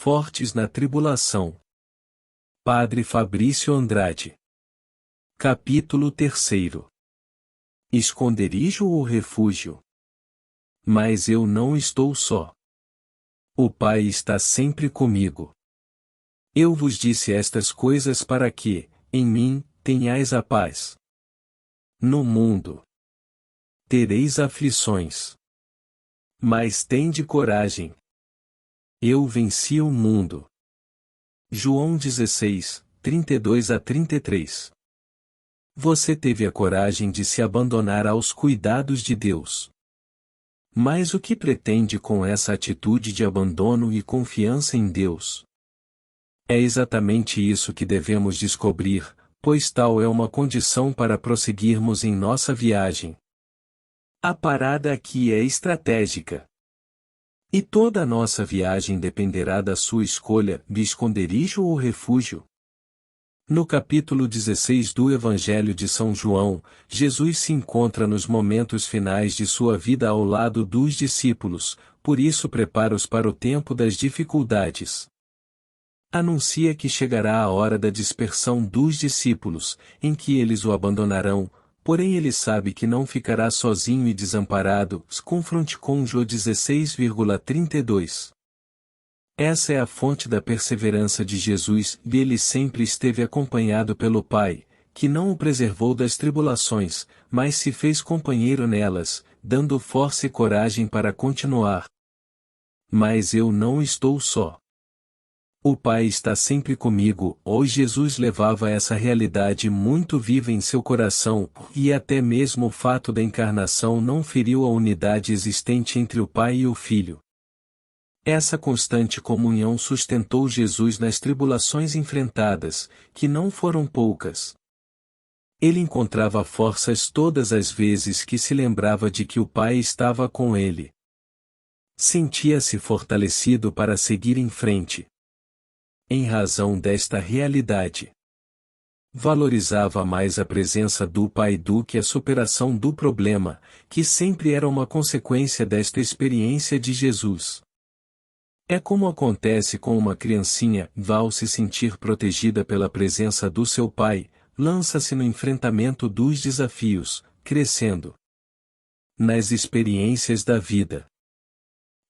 fortes na tribulação. Padre Fabrício Andrade. Capítulo 3. Esconderijo ou refúgio? Mas eu não estou só. O Pai está sempre comigo. Eu vos disse estas coisas para que, em mim, tenhais a paz. No mundo tereis aflições. Mas tende coragem. Eu venci o mundo. João 16, 32-33. Você teve a coragem de se abandonar aos cuidados de Deus. Mas o que pretende com essa atitude de abandono e confiança em Deus? É exatamente isso que devemos descobrir, pois tal é uma condição para prosseguirmos em nossa viagem. A parada aqui é estratégica. E toda a nossa viagem dependerá da sua escolha, de esconderijo ou refúgio. No capítulo 16 do Evangelho de São João, Jesus se encontra nos momentos finais de sua vida ao lado dos discípulos, por isso prepara-os para o tempo das dificuldades. Anuncia que chegará a hora da dispersão dos discípulos, em que eles o abandonarão, porém ele sabe que não ficará sozinho e desamparado. Confronte com João 16,32. Essa é a fonte da perseverança de Jesus, e ele sempre esteve acompanhado pelo Pai, que não o preservou das tribulações, mas se fez companheiro nelas, dando força e coragem para continuar. Mas eu não estou só. O Pai está sempre comigo. Hoje Jesus levava essa realidade muito viva em seu coração, e até mesmo o fato da encarnação não feriu a unidade existente entre o Pai e o Filho. Essa constante comunhão sustentou Jesus nas tribulações enfrentadas, que não foram poucas. Ele encontrava forças todas as vezes que se lembrava de que o Pai estava com ele. Sentia-se fortalecido para seguir em frente. Em razão desta realidade, valorizava mais a presença do Pai do que a superação do problema, que sempre era uma consequência desta experiência de Jesus. É como acontece com uma criancinha, ao se sentir protegida pela presença do seu pai, lança-se no enfrentamento dos desafios, crescendo nas experiências da vida.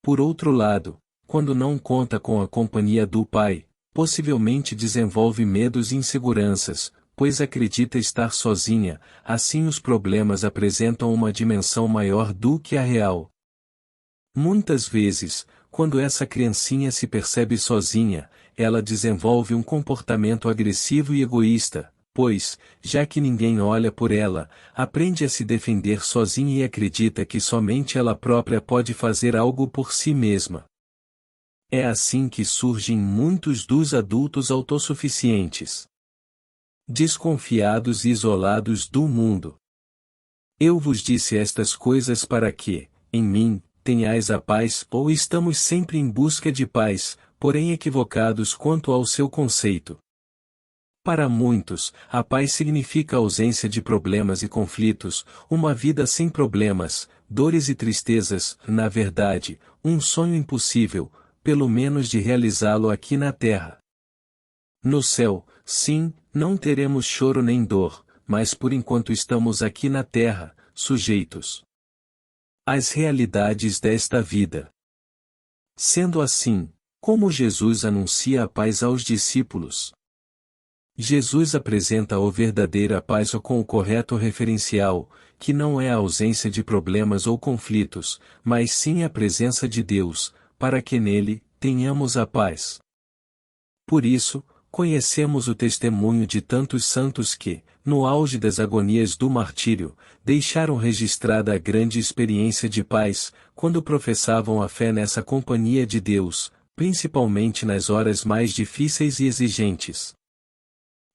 Por outro lado, quando não conta com a companhia do pai, possivelmente desenvolve medos e inseguranças, pois acredita estar sozinha, assim os problemas apresentam uma dimensão maior do que a real. Muitas vezes, quando essa criancinha se percebe sozinha, ela desenvolve um comportamento agressivo e egoísta, pois, já que ninguém olha por ela, aprende a se defender sozinha e acredita que somente ela própria pode fazer algo por si mesma. É assim que surgem muitos dos adultos autossuficientes, desconfiados e isolados do mundo. Eu vos disse estas coisas para que, em mim, tenhais a paz, ou estamos sempre em busca de paz, porém equivocados quanto ao seu conceito. Para muitos, a paz significa ausência de problemas e conflitos, uma vida sem problemas, dores e tristezas, na verdade, um sonho impossível, pelo menos de realizá-lo aqui na terra. No céu, sim, não teremos choro nem dor, mas por enquanto estamos aqui na terra, sujeitos às realidades desta vida. Sendo assim, como Jesus anuncia a paz aos discípulos? Jesus apresenta a verdadeira paz com o correto referencial, que não é a ausência de problemas ou conflitos, mas sim a presença de Deus, para que nele, tenhamos a paz. Por isso, conhecemos o testemunho de tantos santos que, no auge das agonias do martírio, deixaram registrada a grande experiência de paz, quando professavam a fé nessa companhia de Deus, principalmente nas horas mais difíceis e exigentes.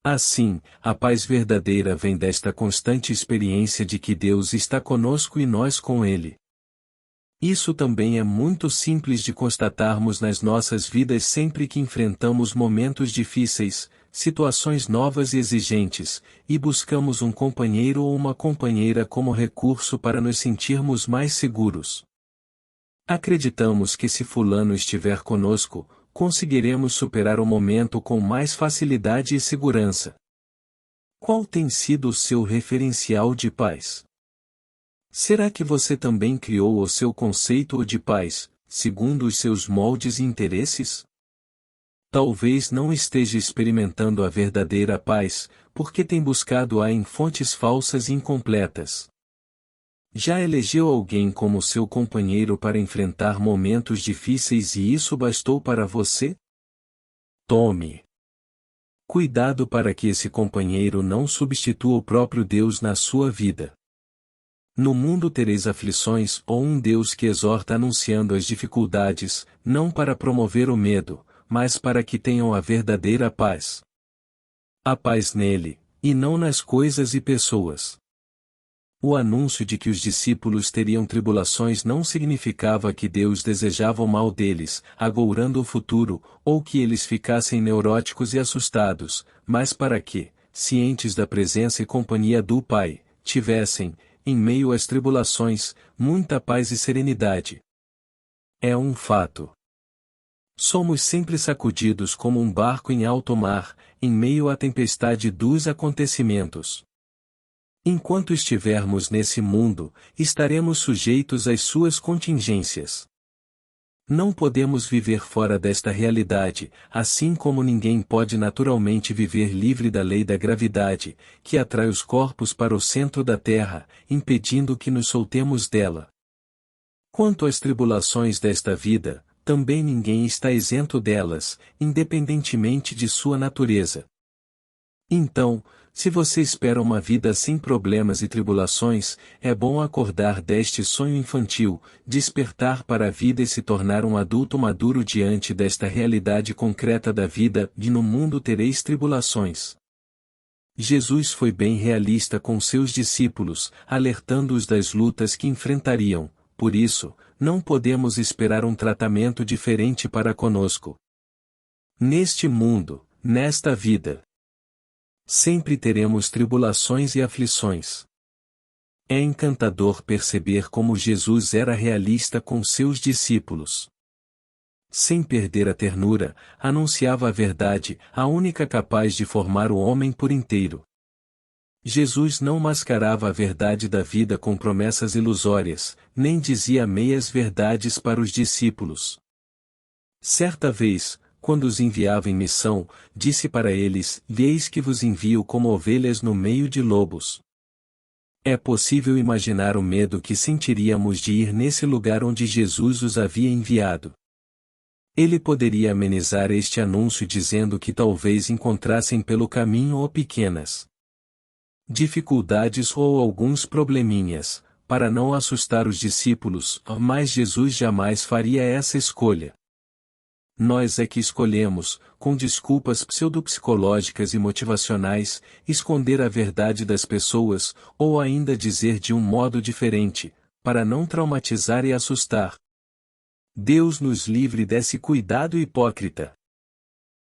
Assim, a paz verdadeira vem desta constante experiência de que Deus está conosco e nós com Ele. Isso também é muito simples de constatarmos nas nossas vidas sempre que enfrentamos momentos difíceis, situações novas e exigentes, e buscamos um companheiro ou uma companheira como recurso para nos sentirmos mais seguros. Acreditamos que se fulano estiver conosco, conseguiremos superar o momento com mais facilidade e segurança. Qual tem sido o seu referencial de paz? Será que você também criou o seu conceito de paz, segundo os seus moldes e interesses? Talvez não esteja experimentando a verdadeira paz, porque tem buscado-a em fontes falsas e incompletas. Já elegeu alguém como seu companheiro para enfrentar momentos difíceis e isso bastou para você? Tome cuidado para que esse companheiro não substitua o próprio Deus na sua vida. No mundo tereis aflições, ou um Deus que exorta anunciando as dificuldades, não para promover o medo, mas para que tenham a verdadeira paz. A paz nele, e não nas coisas e pessoas. O anúncio de que os discípulos teriam tribulações não significava que Deus desejava o mal deles, agourando o futuro, ou que eles ficassem neuróticos e assustados, mas para que, cientes da presença e companhia do Pai, tivessem, em meio às tribulações, muita paz e serenidade. É um fato. Somos sempre sacudidos como um barco em alto mar, em meio à tempestade dos acontecimentos. Enquanto estivermos nesse mundo, estaremos sujeitos às suas contingências. Não podemos viver fora desta realidade, assim como ninguém pode naturalmente viver livre da lei da gravidade, que atrai os corpos para o centro da Terra, impedindo que nos soltemos dela. Quanto às tribulações desta vida, também ninguém está isento delas, independentemente de sua natureza. Então, se você espera uma vida sem problemas e tribulações, é bom acordar deste sonho infantil, despertar para a vida e se tornar um adulto maduro diante desta realidade concreta da vida, e no mundo tereis tribulações. Jesus foi bem realista com seus discípulos, alertando-os das lutas que enfrentariam, por isso, não podemos esperar um tratamento diferente para conosco. Neste mundo, nesta vida, sempre teremos tribulações e aflições. É encantador perceber como Jesus era realista com seus discípulos. Sem perder a ternura, anunciava a verdade, a única capaz de formar o homem por inteiro. Jesus não mascarava a verdade da vida com promessas ilusórias, nem dizia meias verdades para os discípulos. Certa vez, quando os enviava em missão, disse para eles: "Eis que vos envio como ovelhas no meio de lobos." É possível imaginar o medo que sentiríamos de ir nesse lugar onde Jesus os havia enviado. Ele poderia amenizar este anúncio dizendo que talvez encontrassem pelo caminho ou pequenas dificuldades ou alguns probleminhas, para não assustar os discípulos, mas Jesus jamais faria essa escolha. Nós é que escolhemos, com desculpas pseudopsicológicas e motivacionais, esconder a verdade das pessoas, ou ainda dizer de um modo diferente, para não traumatizar e assustar. Deus nos livre desse cuidado hipócrita.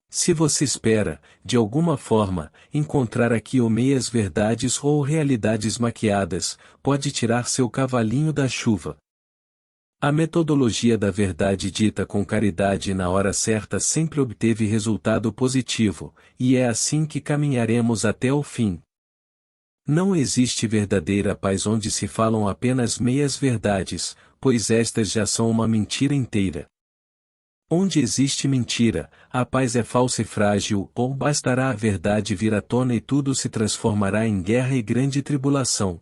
Se você espera, de alguma forma, encontrar aqui ou meias verdades ou realidades maquiadas, pode tirar seu cavalinho da chuva. A metodologia da verdade dita com caridade na hora certa sempre obteve resultado positivo, e é assim que caminharemos até o fim. Não existe verdadeira paz onde se falam apenas meias verdades, pois estas já são uma mentira inteira. Onde existe mentira, a paz é falsa e frágil, ou bastará a verdade vir à tona e tudo se transformará em guerra e grande tribulação.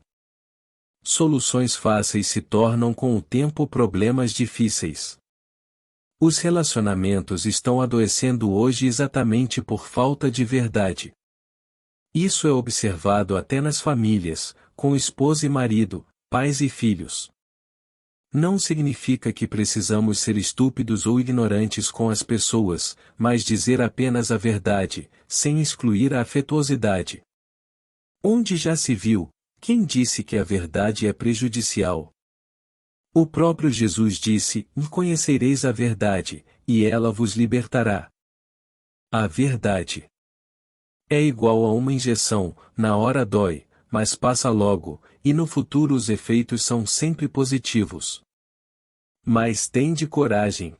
Soluções fáceis se tornam com o tempo problemas difíceis. Os relacionamentos estão adoecendo hoje exatamente por falta de verdade. Isso é observado até nas famílias, com esposa e marido, pais e filhos. Não significa que precisamos ser estúpidos ou ignorantes com as pessoas, mas dizer apenas a verdade, sem excluir a afetuosidade. Onde já se viu, quem disse que a verdade é prejudicial? O próprio Jesus disse: "Conhecereis a verdade, e ela vos libertará." A verdade é igual a uma injeção, na hora dói, mas passa logo, e no futuro os efeitos são sempre positivos. Mas tende coragem.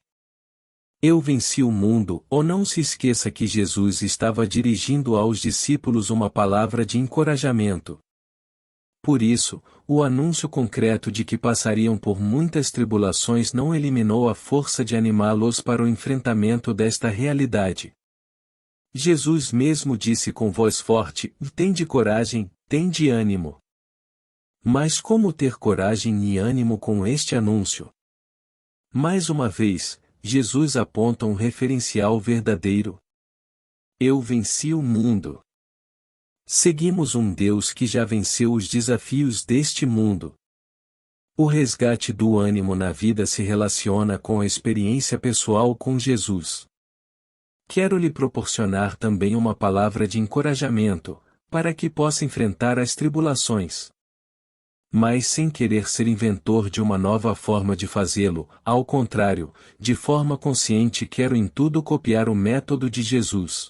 Eu venci o mundo. Ou não se esqueça que Jesus estava dirigindo aos discípulos uma palavra de encorajamento. Por isso, o anúncio concreto de que passariam por muitas tribulações não eliminou a força de animá-los para o enfrentamento desta realidade. Jesus mesmo disse com voz forte: "Tende coragem, tende ânimo." Mas como ter coragem e ânimo com este anúncio? Mais uma vez, Jesus aponta um referencial verdadeiro. Eu venci o mundo. Seguimos um Deus que já venceu os desafios deste mundo. O resgate do ânimo na vida se relaciona com a experiência pessoal com Jesus. Quero lhe proporcionar também uma palavra de encorajamento, para que possa enfrentar as tribulações. Mas sem querer ser inventor de uma nova forma de fazê-lo, ao contrário, de forma consciente quero em tudo copiar o método de Jesus.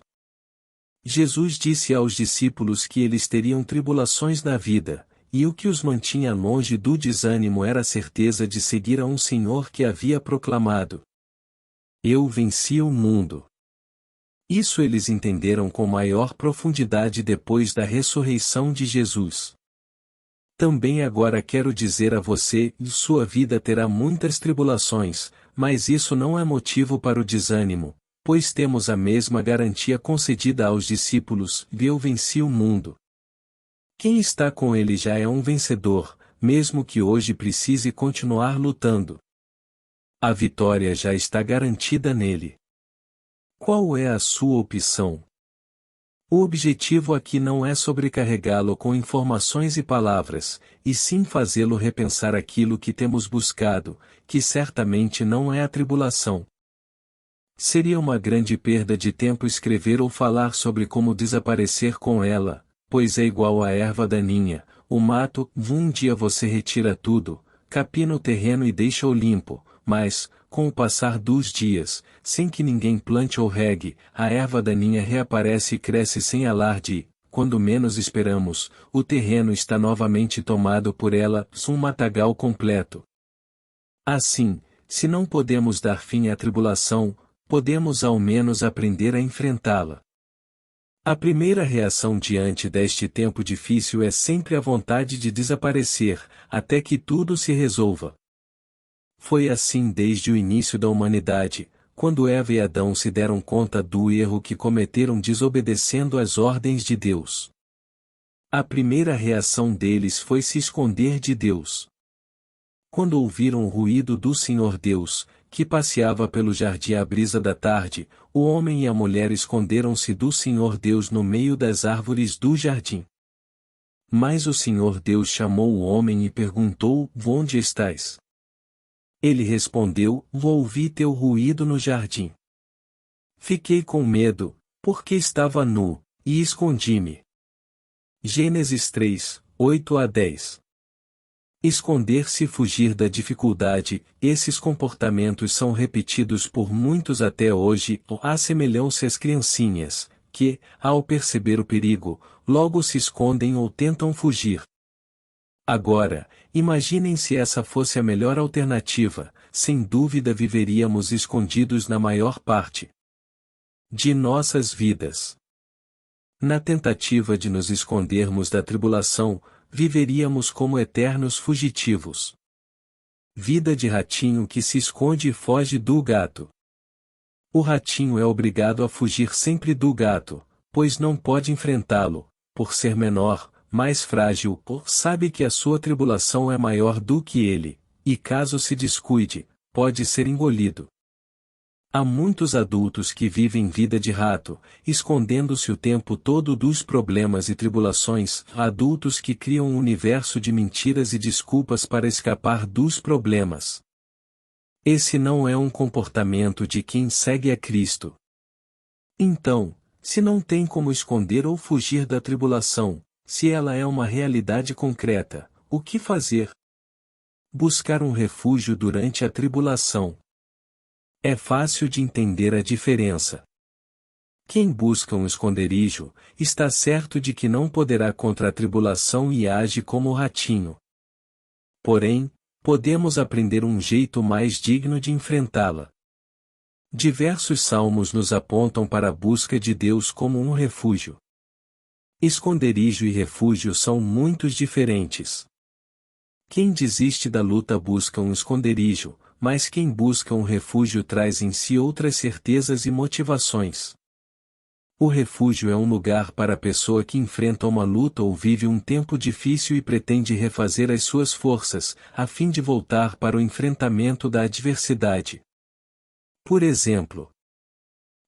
Jesus disse aos discípulos que eles teriam tribulações na vida, e o que os mantinha longe do desânimo era a certeza de seguir a um Senhor que havia proclamado: "Eu venci o mundo." Isso eles entenderam com maior profundidade depois da ressurreição de Jesus. Também agora quero dizer a você: sua vida terá muitas tribulações, mas isso não é motivo para o desânimo, pois temos a mesma garantia concedida aos discípulos: "Eu venci o mundo." Quem está com ele já é um vencedor, mesmo que hoje precise continuar lutando. A vitória já está garantida nele. Qual é a sua opção? O objetivo aqui não é sobrecarregá-lo com informações e palavras, e sim fazê-lo repensar aquilo que temos buscado, que certamente não é a tribulação. Seria uma grande perda de tempo escrever ou falar sobre como desaparecer com ela, pois é igual à erva daninha, o mato. Um dia você retira tudo, capina o terreno e deixa-o limpo, mas, com o passar dos dias, sem que ninguém plante ou regue, a erva daninha reaparece e cresce sem alarde e, quando menos esperamos, o terreno está novamente tomado por ela, um matagal completo. Assim, se não podemos dar fim à tribulação, podemos ao menos aprender a enfrentá-la. A primeira reação diante deste tempo difícil é sempre a vontade de desaparecer, até que tudo se resolva. Foi assim desde o início da humanidade, quando Eva e Adão se deram conta do erro que cometeram desobedecendo às ordens de Deus. A primeira reação deles foi se esconder de Deus. Quando ouviram o ruído do Senhor Deus, que passeava pelo jardim à brisa da tarde, o homem e a mulher esconderam-se do Senhor Deus no meio das árvores do jardim. Mas o Senhor Deus chamou o homem e perguntou: "Onde estás?" Ele respondeu: "Ouvi teu ruído no jardim. Fiquei com medo, porque estava nu, e escondi-me." Gênesis 3, 8-10. Esconder-se e fugir da dificuldade, esses comportamentos são repetidos por muitos até hoje, assemelham-se às criancinhas, que, ao perceber o perigo, logo se escondem ou tentam fugir. Agora, imaginem se essa fosse a melhor alternativa, sem dúvida viveríamos escondidos na maior parte de nossas vidas. Na tentativa de nos escondermos da tribulação, viveríamos como eternos fugitivos. Vida de ratinho que se esconde e foge do gato. O ratinho é obrigado a fugir sempre do gato, pois não pode enfrentá-lo, por ser menor, mais frágil, ou sabe que a sua tribulação é maior do que ele, e caso se descuide, pode ser engolido. Há muitos adultos que vivem vida de rato, escondendo-se o tempo todo dos problemas e tribulações, adultos que criam um universo de mentiras e desculpas para escapar dos problemas. Esse não é um comportamento de quem segue a Cristo. Então, se não tem como esconder ou fugir da tribulação, se ela é uma realidade concreta, o que fazer? Buscar um refúgio durante a tribulação. É fácil de entender a diferença. Quem busca um esconderijo, está certo de que não poderá contra a tribulação e age como o ratinho. Porém, podemos aprender um jeito mais digno de enfrentá-la. Diversos salmos nos apontam para a busca de Deus como um refúgio. Esconderijo e refúgio são muito diferentes. Quem desiste da luta busca um esconderijo, mas quem busca um refúgio traz em si outras certezas e motivações. O refúgio é um lugar para a pessoa que enfrenta uma luta ou vive um tempo difícil e pretende refazer as suas forças, a fim de voltar para o enfrentamento da adversidade. Por exemplo,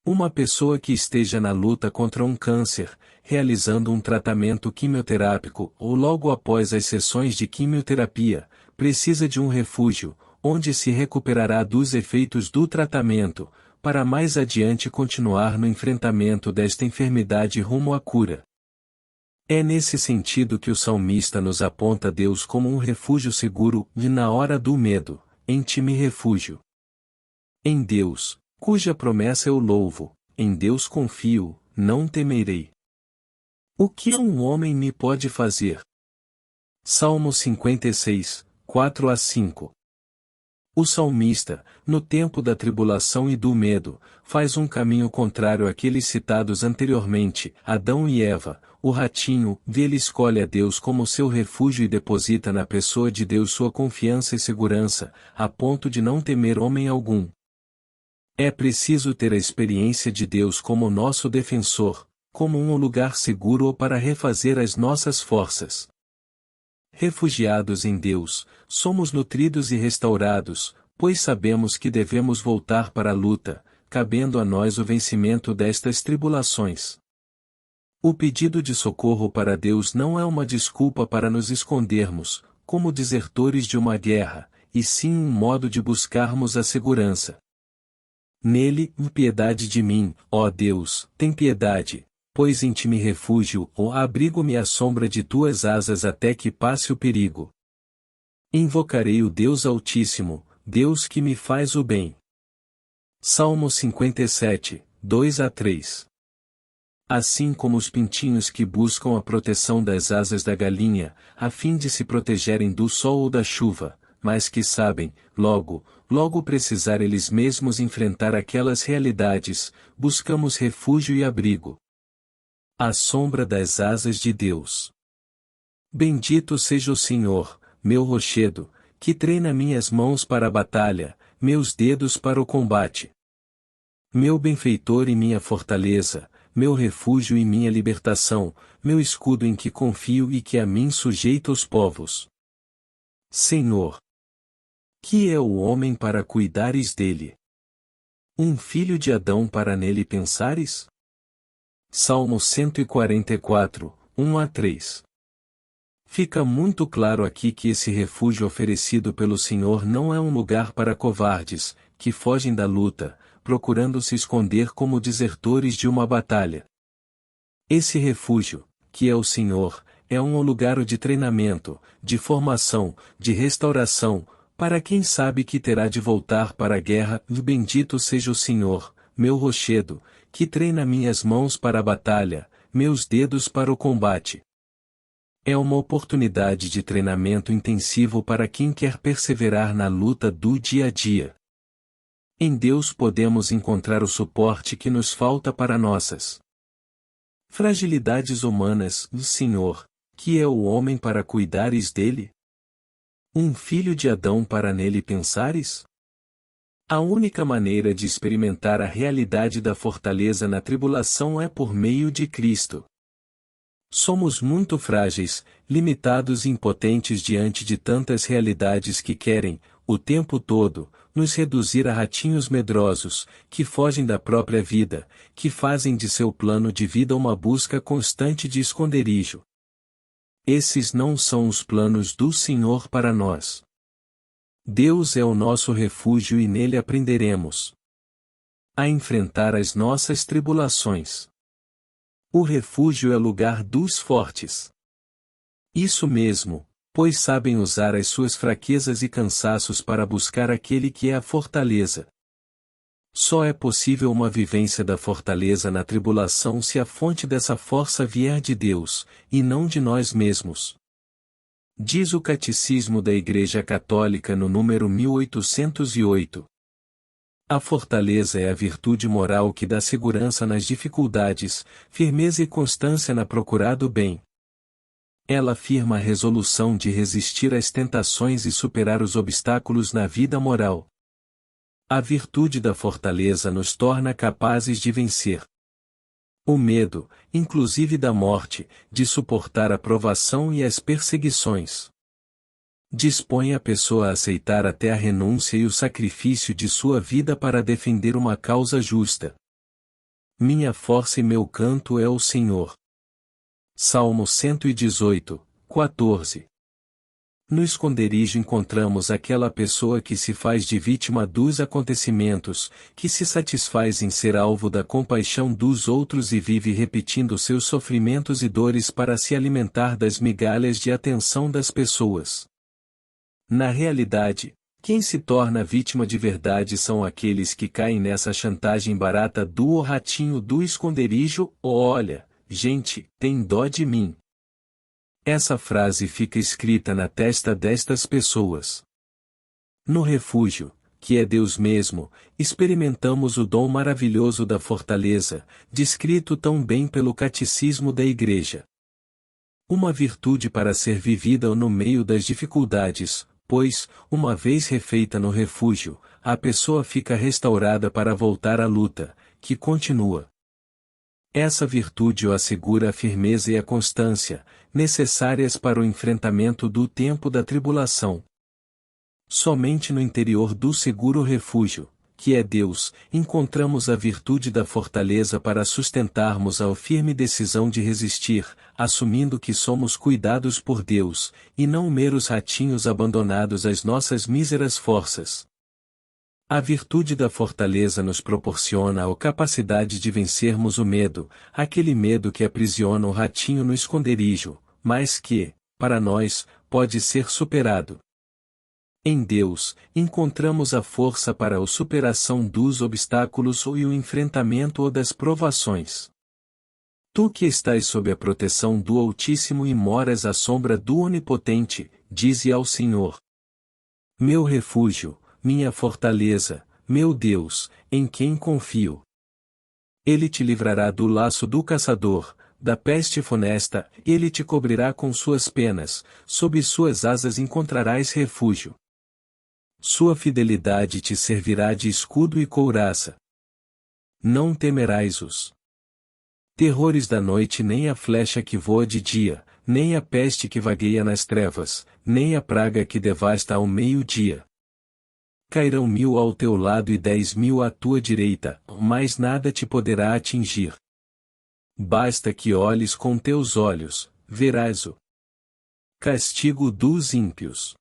uma pessoa que esteja na luta contra um câncer, realizando um tratamento quimioterápico ou logo após as sessões de quimioterapia, precisa de um refúgio, onde se recuperará dos efeitos do tratamento, para mais adiante continuar no enfrentamento desta enfermidade rumo à cura. É nesse sentido que o salmista nos aponta Deus como um refúgio seguro, e na hora do medo, em ti me refúgio. Em Deus, cuja promessa eu louvo, em Deus confio, não temerei. O que um homem me pode fazer? Salmo 56, 4-5. O salmista, no tempo da tribulação e do medo, faz um caminho contrário àqueles citados anteriormente, Adão e Eva, o ratinho, ele escolhe a Deus como seu refúgio e deposita na pessoa de Deus sua confiança e segurança, a ponto de não temer homem algum. É preciso ter a experiência de Deus como nosso defensor, como um lugar seguro para refazer as nossas forças. Refugiados em Deus, somos nutridos e restaurados, pois sabemos que devemos voltar para a luta, cabendo a nós o vencimento destas tribulações. O pedido de socorro para Deus não é uma desculpa para nos escondermos, como desertores de uma guerra, e sim um modo de buscarmos a segurança. Nele, piedade de mim, ó Deus, tem piedade, pois em ti me refúgio, ou abrigo-me à sombra de tuas asas até que passe o perigo. Invocarei o Deus Altíssimo, Deus que me faz o bem. Salmo 57, 2-3. Assim como os pintinhos que buscam a proteção das asas da galinha, a fim de se protegerem do sol ou da chuva, mas que sabem, logo precisar eles mesmos enfrentar aquelas realidades, buscamos refúgio e abrigo. À sombra das asas de Deus. Bendito seja o Senhor, meu rochedo, que treina minhas mãos para a batalha, meus dedos para o combate. Meu benfeitor e minha fortaleza, meu refúgio e minha libertação, meu escudo em que confio e que a mim sujeita os povos. Senhor, que é o homem para cuidares dele? Um filho de Adão para nele pensares? Salmo 144, 1-3. Fica muito claro aqui que esse refúgio oferecido pelo Senhor não é um lugar para covardes, que fogem da luta, procurando se esconder como desertores de uma batalha. Esse refúgio, que é o Senhor, é um lugar de treinamento, de formação, de restauração, para quem sabe que terá de voltar para a guerra. Bendito seja o Senhor, meu rochedo, que treina minhas mãos para a batalha, meus dedos para o combate. É uma oportunidade de treinamento intensivo para quem quer perseverar na luta do dia a dia. Em Deus podemos encontrar o suporte que nos falta para nossas fragilidades humanas. Senhor, que é o homem para cuidares dele? Um filho de Adão para nele pensares? A única maneira de experimentar a realidade da fortaleza na tribulação é por meio de Cristo. Somos muito frágeis, limitados e impotentes diante de tantas realidades que querem, o tempo todo, nos reduzir a ratinhos medrosos, que fogem da própria vida, que fazem de seu plano de vida uma busca constante de esconderijo. Esses não são os planos do Senhor para nós. Deus é o nosso refúgio e nele aprenderemos a enfrentar as nossas tribulações. O refúgio é lugar dos fortes. Isso mesmo, pois sabem usar as suas fraquezas e cansaços para buscar aquele que é a fortaleza. Só é possível uma vivência da fortaleza na tribulação se a fonte dessa força vier de Deus, e não de nós mesmos. Diz o Catecismo da Igreja Católica no número 1808. A fortaleza é a virtude moral que dá segurança nas dificuldades, firmeza e constância na procura do bem. Ela afirma a resolução de resistir às tentações e superar os obstáculos na vida moral. A virtude da fortaleza nos torna capazes de vencer o medo, inclusive da morte, de suportar a provação e as perseguições. Dispõe a pessoa a aceitar até a renúncia e o sacrifício de sua vida para defender uma causa justa. Minha força e meu canto é o Senhor. Salmo 118, 14. No esconderijo encontramos aquela pessoa que se faz de vítima dos acontecimentos, que se satisfaz em ser alvo da compaixão dos outros e vive repetindo seus sofrimentos e dores para se alimentar das migalhas de atenção das pessoas. Na realidade, quem se torna vítima de verdade são aqueles que caem nessa chantagem barata do ratinho do esconderijo. Olha, gente, tem dó de mim. Essa frase fica escrita na testa destas pessoas. No refúgio, que é Deus mesmo, experimentamos o dom maravilhoso da fortaleza, descrito tão bem pelo Catecismo da Igreja. Uma virtude para ser vivida no meio das dificuldades, pois, uma vez refeita no refúgio, a pessoa fica restaurada para voltar à luta, que continua. Essa virtude o assegura a firmeza e a constância, necessárias para o enfrentamento do tempo da tribulação. Somente no interior do seguro refúgio, que é Deus, encontramos a virtude da fortaleza para sustentarmos a firme decisão de resistir, assumindo que somos cuidados por Deus, e não meros ratinhos abandonados às nossas míseras forças. A virtude da fortaleza nos proporciona a capacidade de vencermos o medo, aquele medo que aprisiona o ratinho no esconderijo, mas que, para nós, pode ser superado. Em Deus, encontramos a força para a superação dos obstáculos e o enfrentamento das provações. Tu que estás sob a proteção do Altíssimo e moras à sombra do Onipotente, dize ao Senhor: meu refúgio, minha fortaleza, meu Deus, em quem confio. Ele te livrará do laço do caçador, da peste funesta, ele te cobrirá com suas penas, sob suas asas encontrarás refúgio. Sua fidelidade te servirá de escudo e couraça. Não temerás os terrores da noite, nem a flecha que voa de dia, nem a peste que vagueia nas trevas, nem a praga que devasta ao meio-dia. Cairão 1000 ao teu lado e 10.000 à tua direita, mas nada te poderá atingir. Basta que olhes com teus olhos, verás o castigo dos ímpios.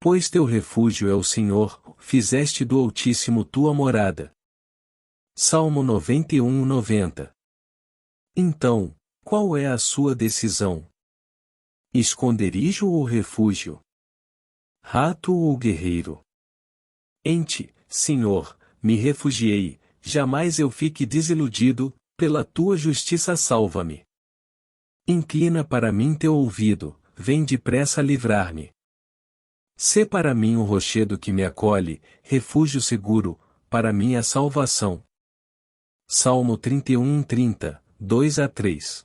Pois teu refúgio é o Senhor, fizeste do Altíssimo tua morada. Salmo 91, 90. Então, qual é a sua decisão? Esconderijo ou refúgio? Rato ou guerreiro? Em ti, Senhor, me refugiei, jamais eu fique desiludido, pela tua justiça salva-me. Inclina para mim teu ouvido, vem depressa livrar-me. Sê para mim o rochedo que me acolhe, refúgio seguro, para minha salvação. Salmo 31, 30, 2 a 3.